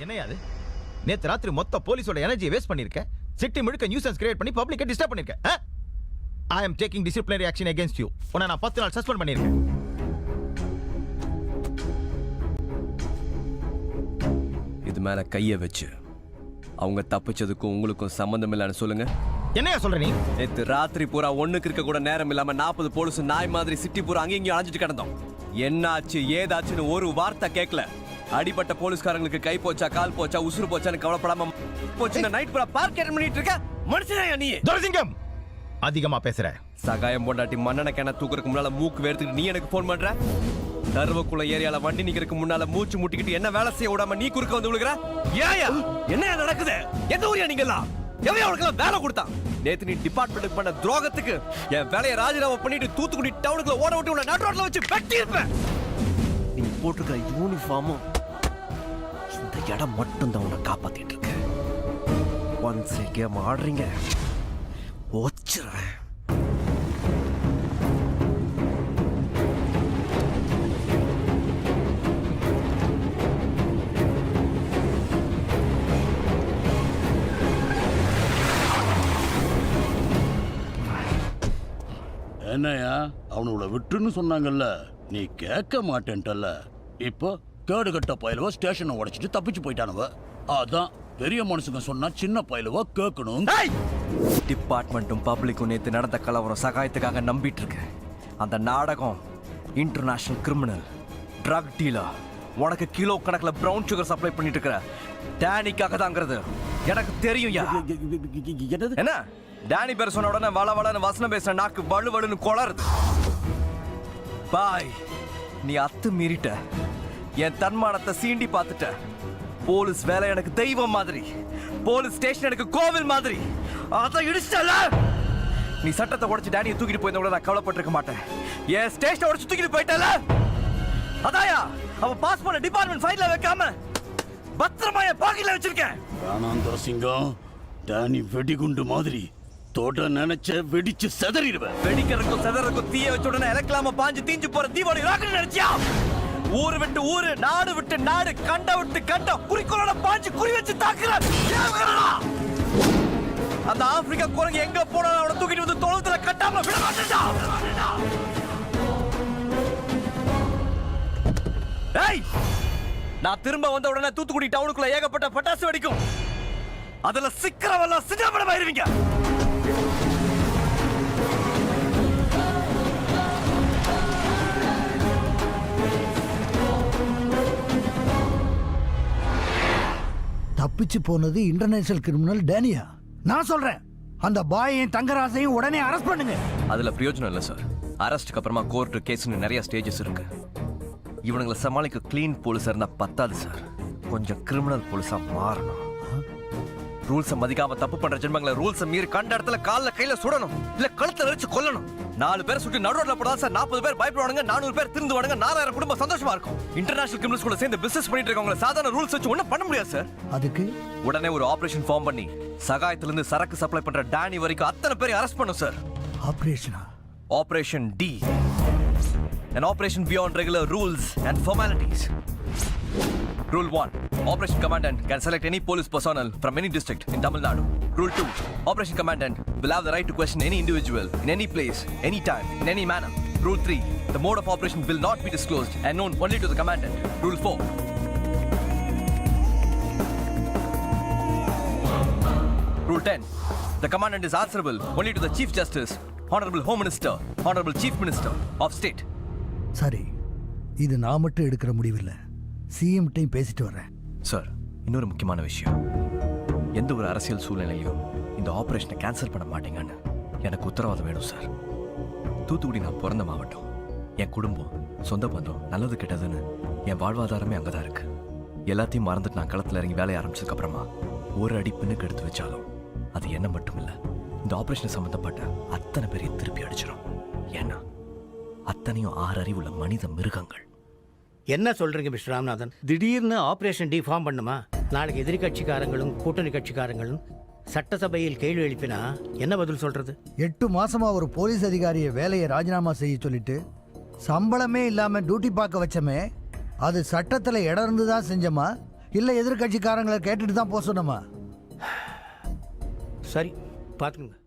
என்னையா அது? நேத்து ராத்திரி மொத்த போலீஸோட எனர்ஜியை வேஸ்ட் பண்ணிருக்க. சிட்டி முழுக்க நியூசன்ஸ் கிரியேட் பண்ணி பப்ளிக்கை டிஸ்டர்ப் பண்ணிருக்க. I am taking disciplinary action against you. உன்னை நான் 10 நாள் சஸ்பெண்ட் பண்ணிருக்கேன். இது மேல கையை வச்சு அவங்க தப்பிச்சதுக்கும் உங்களுக்கும் சம்பந்தம் இல்லைன்னு சொல்லுங்க. என்னையா சொல்ற நீ? நேத்து ராத்திரி பூரா ஒண்ணுக்கு இருக்க கூட நேரம் இல்லாம 40 போலீஸ் நாய் மாதிரி சிட்டி பூரா அங்கேயும் அலைஞ்சிட்டு கிடந்தோம். என்னாச்சு ஏதாச்சுன்னு ஒரு வார்த்தை கேட்கல. அடிபட்ட போலீஸ்காரங்களுக்கு கை போச்சா கால் போச்சா உசுறு போச்சான்னு கவலைப்படாம போச்சு. நைட் பூரா பார்க் அட்டெண்ட் பண்ணிட்டு இருக்க மனுஷனா நீ? துரைசிங்கம் அதிகமா பேசுற. சகாயம் பொண்டாட்டி மண்ணெண்ண கிண தூக்குறதுக்கு முன்னால மூக்கு வேர்த்துக்கிட்டு நீ எனக்கு போன் பண்ற? தருவக்குள்ள ஏரியால வண்டி நிக்கிறதுக்கு முன்னால மூச்சு முட்டிக்கிட்டு என்ன வேலை செய்ய விடாம நீ குறுக்க வந்து விழுகிற? ஏயா என்ன நடக்குது? எந்த ஊரியா நீங்கலாம்? எவ்வளவு அவளுக்கு வேலை கொடுத்தான்? நேத்து நீ டிபார்ட்மெண்ட்டுக்கு பண்ண துரோகத்துக்கு என் வேலையை ராஜினாமா பண்ணிட்டு தூத்துக்குடி டவுனுக்குள்ள ஓட விட்டு உன்னை நடு ரோட்ல வச்சு வெட்டி இருப்பேன். நீ போட்டிருக்கிற யூனிஃபார்மும் இந்த இடம் மட்டும் தான் உன்னை காப்பாத்திட்டு இருக்கு. ஒன்ஸ் கேம் ஆடுறீங்க ஓச்சுறேன். என்னையா அவனோட விட்டுன்னு சொன்னாங்கல்ல, நீ கேட்க மாட்டேன்ட்டல்ல. இப்போ கேடு கட்ட பயலுவ ஸ்டேஷனை உடைச்சிட்டு தப்பிச்சு போயிட்டானுவ. அதான் பெரிய மனுஷங்க சொன்னா சின்ன பயலுவ கேட்கணும். டிபார்ட்மெண்ட்டும் பப்ளிக்கும் நேத்து நடந்த கலவரம் சகாயத்துக்காக நம்பிட்டு இருக்கு. அந்த நாடகம் இன்டர்நேஷனல் கிரிமினல் ட்ரக் டீலர் உனக்கு கிலோ கணக்கில் பிரவுன் சுகர் சப்ளை பண்ணிட்டு இருக்கிற டேனிக்காக தாங்கிறது எனக்கு தெரியும். என்ன டேனி பேர் சொன்ன உடனே வள வளன்னு வசனம் பேசுற நாக்கு வலு வலுன்னு கொளருது. பாய் நீ அத்து மீறிட்ட. என் தன்மானத்தை சீண்டி பார்த்துட்ட. போலீஸ் வேலை எனக்கு தெய்வம் மாதிரி, போலீஸ் ஸ்டேஷன் எனக்கு கோவில் மாதிரி. அதை இடிச்சிட்டல. நீ சட்டத்தை உடைச்சு டேனியை தூக்கிட்டு போயிருந்த கூட நான் கவலைப்பட்டிருக்க மாட்டேன். என் ஸ்டேஷனை உடைச்சு தூக்கிட்டு போயிட்டல. அதாயா அவன் பாஸ் பண்ண டிபார்ட்மெண்ட் ஃபைல்ல வைக்காம பத்திரமா என் பாக்கெட்ல வச்சிருக்கேன். ராணாந்தர சிங்கம், டேனி வெடிகுண்டு மாதிரி தோட நினைச்ச வெடிச்சு செதறிடுவேன். வெடிக்கிறதுக்கும் செதறதுக்கும் தீய வச்ச உடனே இறக்கலாம பாஞ்சு தீஞ்சு போற தீபாவளி ராக்கெட் நினைச்சியா? ஊரு விட்டு ஊரு, நாடு விட்டு நாடு, கண்ட விட்டு கண்ட குறிக்கோளோட பாஞ்சு குறி வச்சு தாக்குற. அந்த ஆப்பிரிக்கா குரங்கு எங்க போனாலும் அவனை தூக்கிட்டு வந்து தொழுத்துல கட்டாம விட மாட்டேன்டா. ஏய், நான் திரும்ப வந்த உடனே தூத்துக்குடி டவுனுக்குள்ள ஏகப்பட்ட பட்டாசு வெடிக்கும். அதுல சிக்கிறவெல்லாம் சின்னப்படம் ஆயிருவீங்க. தப்பிச்சு போனது இன்டர்நேஷனல் கிரிமினல் டேனியா. நான் சொல்றேன், அந்த பாயையும் தங்கராசையும் உடனே அரெஸ்ட் பண்ணுங்க. அதுல பிரயோஜனம் இல்ல சார். அரெஸ்ட்க்கு அப்புறமா கோர்ட் கேஸ்னு நிறைய ஸ்டேஜஸ் இருக்கு. இவனுங்களை சமாளிக்க கிளீன் போலீஸா இருந்தா பத்தாது சார். கொஞ்சம் கிரிமினல் போலீஸா மாறணும். ரூல்ஸை மதிக்காம தப்பு பண்ற ஜென்மங்களை ரூல்ஸை மீறி கண்ட இடத்துல கால்ல கையில சுடணும், இல்ல கழுத்தை நெரிச்சு கொல்லணும். 4 பேர் சுட்டு நடுரோட்ல போடா சார் 40 பேர் பயப்படுவானுங்க, 400 பேர் திருந்துவானுங்க, 4000 குடும்பம் சந்தோஷமா இருக்கும். இன்டர்நேஷனல் கிரிமினல்ஸ் கூட சேர்ந்து பிசினஸ் பண்ணிட்டு இருக்கவங்க சாதாரண ரூல்ஸ் வச்சு ஒண்ணும் பண்ண முடியாது சார். அதுக்கு உடனே ஒரு ஆபரேஷன் ஃபார்ம் பண்ணி சகாயத்துல இருந்து சரக்கு சப்ளை பண்ற டேனி வரைக்கும் அத்தனை பேரை அரெஸ்ட் பண்ணும் சார். ஆபரேஷனா? ஆபரேஷன் டி, an operation beyond regular rules and formalities. Rule 1, Operation Commandant can select any police personnel from any district in Tamil Nadu. Rule 2, Operation Commandant will have the right to question any individual in any place, any time, in any manner. Rule 3, the mode of operation will not be disclosed and known only to the Commandant. Rule 4, Rule 10, the Commandant is answerable only to the Chief Justice, Honorable Home Minister, Honorable Chief Minister of State. சரி, இது நான் மட்டும் எடுக்கிற முடிவில்லை. CM time பேசிட்டு வரேன். Sir, இன்னொரு முக்கியமான விஷயம். எந்த ஒரு அரசியல் சூழ்நிலையிலும் இந்த ஆபரேஷனை கேன்சல் பண்ண மாட்டீங்கன்னு எனக்கு உத்தரவாதம் வேணும் சார். தூத்துக்குடி நான் பிறந்த மாவட்டம். என் குடும்பம், சொந்த பந்தம், நல்லது கெட்டதுன்னு என் வாழ்வாதாரமே அங்கதான் இருக்கு. எல்லாத்தையும் மறந்துட்டு நான் களத்தில் இறங்கி வேலையை ஆரம்பிச்சதுக்கு அப்புறமா ஒரு அடி பின்னுக்கு எடுத்து வச்சாலும் அது என்ன மட்டும் இல்லை, இந்த ஆபரேஷன் சம்பந்தப்பட்ட அத்தனை பேரையும் திருப்பி அடிச்சிடும். ஏன்னா அத்தனையும் 6 அறிவுள்ள மனித மிருகங்கள். என்ன சொல்றீங்க மிஸ்டர் ராமநாதன்? திடீர்னு ஆபரேஷன் டி ஃபார்ம் பண்ணுமா? நாளைக்கு எதிரி கட்சிக்காரங்களும் கூட்டணி கட்சிக்காரங்களும் சட்டசபையில் கேள்வி எழுப்பினா என்ன பதில் சொல்றது? 8 மாசமா ஒரு போலீஸ் அதிகாரியை வேலையை ராஜினாமா செய்ய சொல்லிட்டு சம்பளமே இல்லாம டியூட்டி பார்க்க வச்சமே, அது சட்டத்துல இடம் இருந்துதான் செஞ்சமா இல்லை எதிர்கட்சிக்காரங்களை கேட்டுட்டு தான் போக சொன்னோமா? சரி பார்த்துக்குங்க.